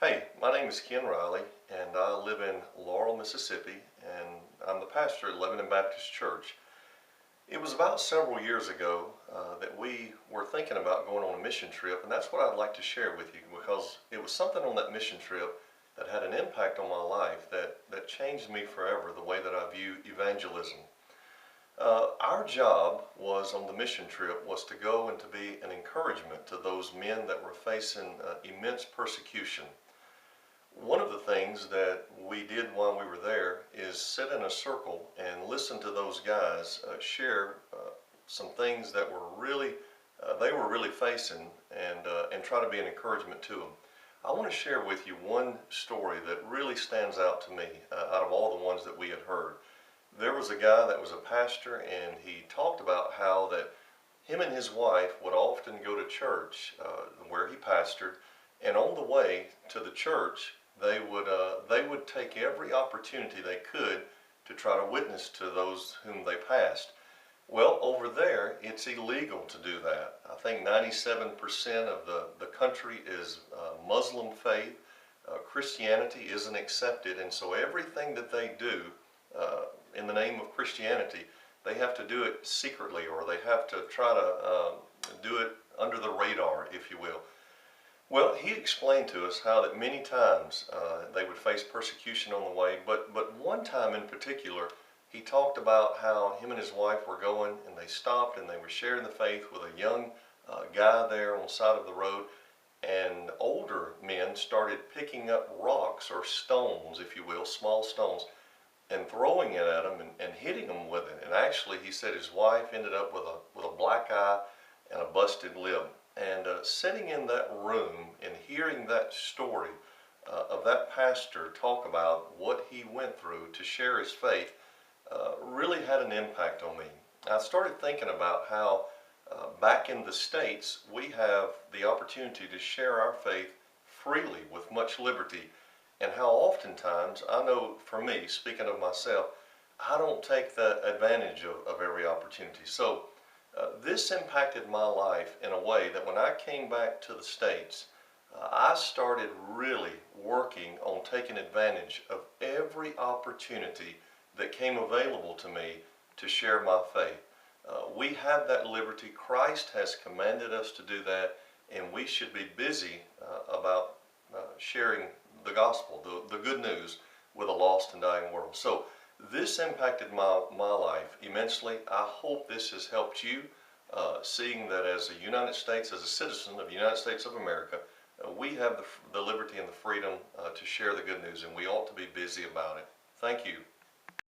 Hey, my name is Ken Riley, and I live in Laurel, Mississippi, and I'm the pastor at Lebanon Baptist Church. It was about several years ago that we were thinking about going on a mission trip, and that's what I'd like to share with you because it was something on that mission trip that had an impact on my life that changed me forever, the way that I view evangelism. Our job was on the mission trip was to go and to be an encouragement to those men that were facing immense persecution. One of the things that we did while we were there is sit in a circle and listen to those guys share some things that were really they were really facing and try to be an encouragement to them. I want to share with you one story that really stands out to me out of all the ones that we had heard. There was a guy that was a pastor, and he talked about how that him and his wife would often go to church where he pastored, and on the way to the church, they would take every opportunity they could to try to witness to those whom they passed. Well, over there, it's illegal to do that. I think 97% of the country is Muslim faith. Christianity isn't accepted, and so everything that they do in the name of Christianity, they have to do it secretly, or they have to try to do it under the radar, if you will. Well, he explained to us how that many times they would face persecution on the way, but one time in particular, he talked about how him and his wife were going, and they stopped and they were sharing the faith with a young guy there on the side of the road, and older men started picking up rocks or stones, if you will, small stones, and throwing it at him and hitting him with it. And actually, he said his wife ended up with a black eye and a busted lip. And sitting in that room and hearing that story of that pastor talk about what he went through to share his faith really had an impact on me. I started thinking about how back in the States we have the opportunity to share our faith freely with much liberty, and how oftentimes, I know for me, speaking of myself, I don't take the advantage of every opportunity. So this impacted my life in a way that when I came back to the States, I started really working on taking advantage of every opportunity that came available to me to share my faith. We have that liberty. Christ has commanded us to do that, and we should be busy about sharing the gospel, the good news, with a lost and dying world. So this impacted my life immensely. I hope this has helped you, seeing that as a United States, as a citizen of the United States of America, we have the liberty and the freedom to share the good news, and we ought to be busy about it. Thank you.